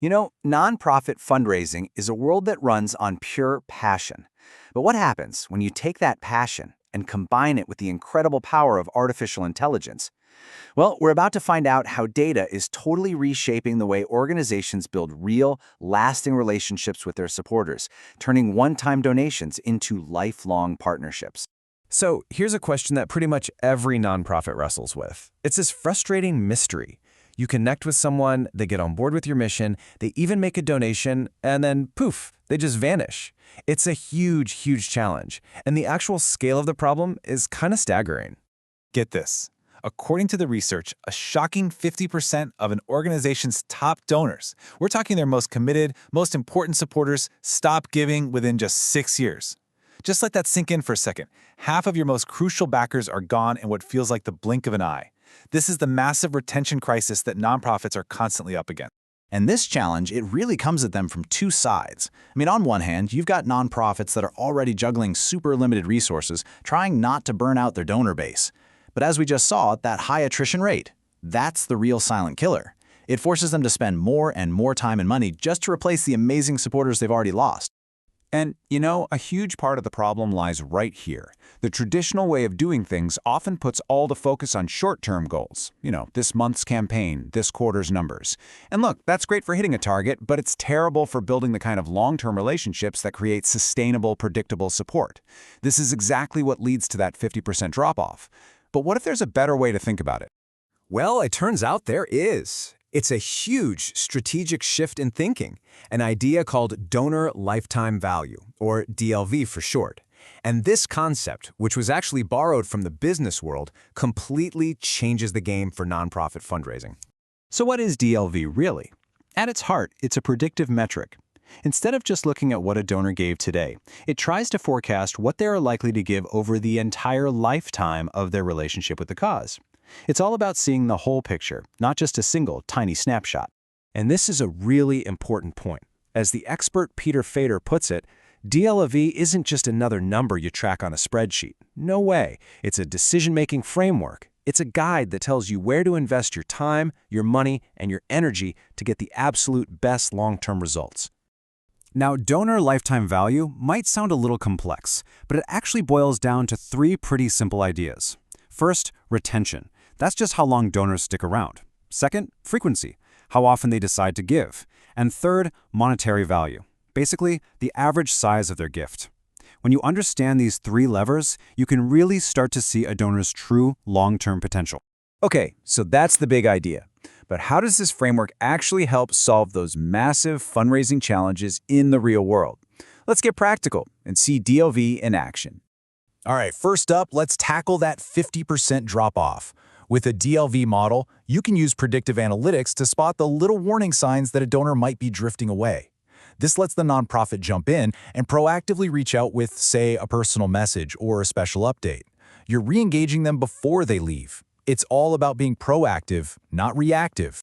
Nonprofit fundraising is a world that runs on pure passion. But what happens when you take that passion and combine it with the incredible power of artificial intelligence? Well, we're about to find out how data is totally reshaping the way organizations build real, lasting relationships with their supporters, turning one-time donations into lifelong partnerships. So here's a question that pretty much every nonprofit wrestles with. It's this frustrating mystery. You connect with someone, they get on board with your mission, they even make a donation, and then poof, they just vanish. It's a huge, huge challenge, and the actual scale of the problem is kind of staggering. Get this. According to the research, a shocking 50% of an organization's top donors, we're talking their most committed, most important supporters, stop giving within just 6 years. Just let that sink in for a second. Half of your most crucial backers are gone in what feels like the blink of an eye. This is the massive retention crisis that nonprofits are constantly up against. And this challenge, it really comes at them from two sides. On one hand, you've got nonprofits that are already juggling super limited resources, trying not to burn out their donor base. But as we just saw, that high attrition rate, that's the real silent killer. It forces them to spend more and more time and money just to replace the amazing supporters they've already lost. And, a huge part of the problem lies right here. The traditional way of doing things often puts all the focus on short-term goals. This month's campaign, this quarter's numbers. And look, that's great for hitting a target, but it's terrible for building the kind of long-term relationships that create sustainable, predictable support. This is exactly what leads to that 50% drop-off. But what if there's a better way to think about it? Well, it turns out there is. It's a huge strategic shift in thinking, an idea called donor lifetime value, or DLV for short. And this concept, which was actually borrowed from the business world, completely changes the game for nonprofit fundraising. So what is DLV really? At its heart, it's a predictive metric. Instead of just looking at what a donor gave today, it tries to forecast what they are likely to give over the entire lifetime of their relationship with the cause. It's all about seeing the whole picture, not just a single, tiny snapshot. And this is a really important point. As the expert Peter Fader puts it, DLV isn't just another number you track on a spreadsheet. No way. It's a decision-making framework. It's a guide that tells you where to invest your time, your money, and your energy to get the absolute best long-term results. Now, donor lifetime value might sound a little complex, but it actually boils down to three pretty simple ideas. First, retention. That's just how long donors stick around. Second, frequency, how often they decide to give. And third, monetary value, basically the average size of their gift. When you understand these three levers, you can really start to see a donor's true long-term potential. Okay, so that's the big idea. But how does this framework actually help solve those massive fundraising challenges in the real world? Let's get practical and see DLV in action. All right, first up, let's tackle that 50% drop-off. With a DLV model, you can use predictive analytics to spot the little warning signs that a donor might be drifting away. This lets the nonprofit jump in and proactively reach out with, say, a personal message or a special update. You're re-engaging them before they leave. It's all about being proactive, not reactive.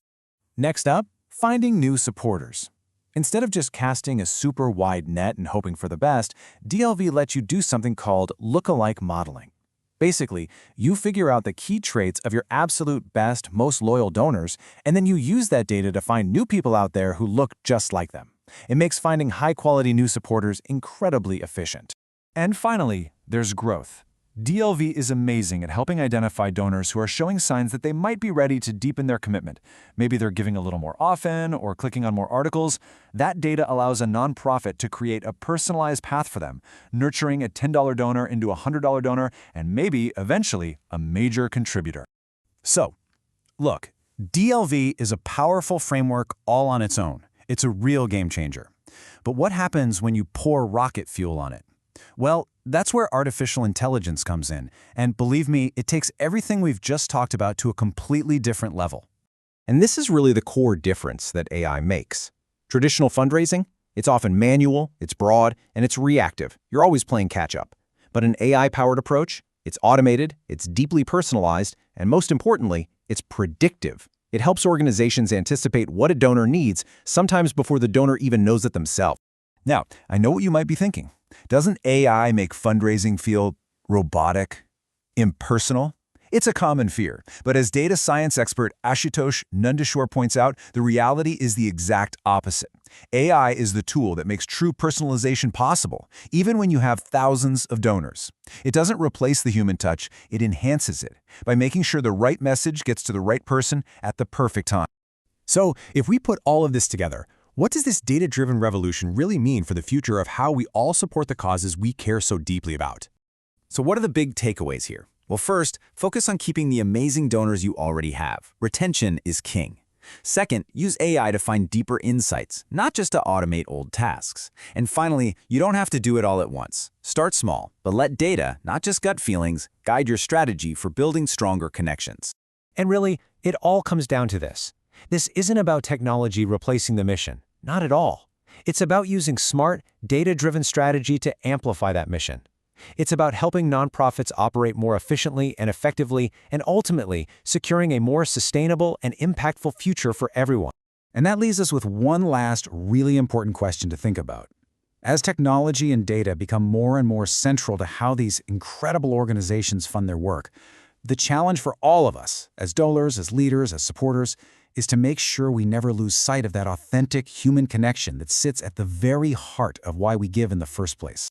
Next up, finding new supporters. Instead of just casting a super wide net and hoping for the best, DLV lets you do something called look-alike modeling. Basically, you figure out the key traits of your absolute best, most loyal donors, and then you use that data to find new people out there who look just like them. It makes finding high-quality new supporters incredibly efficient. And finally, there's growth. DLV is amazing at helping identify donors who are showing signs that they might be ready to deepen their commitment. Maybe they're giving a little more often or clicking on more articles. That data allows a nonprofit to create a personalized path for them, nurturing a $10 donor into a $100 donor and maybe, eventually, a major contributor. So, look, DLV is a powerful framework all on its own. It's a real game changer. But what happens when you pour rocket fuel on it? Well, that's where artificial intelligence comes in, and believe me, it takes everything we've just talked about to a completely different level. And this is really the core difference that AI makes. Traditional fundraising, it's often manual, it's broad, and it's reactive. You're always playing catch-up. But an AI-powered approach, it's automated, it's deeply personalized, and most importantly, it's predictive. It helps organizations anticipate what a donor needs, sometimes before the donor even knows it themselves. Now, I know what you might be thinking. Doesn't AI make fundraising feel robotic, impersonal? It's a common fear, but as data science expert Ashutosh Nandishwar points out, the reality is the exact opposite. AI is the tool that makes true personalization possible, even when you have thousands of donors. It doesn't replace the human touch, it enhances it, by making sure the right message gets to the right person at the perfect time. So, if we put all of this together, what does this data-driven revolution really mean for the future of how we all support the causes we care so deeply about? So what are the big takeaways here? Well, first, focus on keeping the amazing donors you already have. Retention is king. Second, use AI to find deeper insights, not just to automate old tasks. And finally, you don't have to do it all at once. Start small, but let data, not just gut feelings, guide your strategy for building stronger connections. And really, it all comes down to this. This isn't about technology replacing the mission. Not at all. It's about using smart, data-driven strategy to amplify that mission. It's about helping nonprofits operate more efficiently and effectively, and ultimately securing a more sustainable and impactful future for everyone. And that leaves us with one last really important question to think about. As technology and data become more and more central to how these incredible organizations fund their work, the challenge for all of us, as donors, as leaders, as supporters, is to make sure we never lose sight of that authentic human connection that sits at the very heart of why we give in the first place.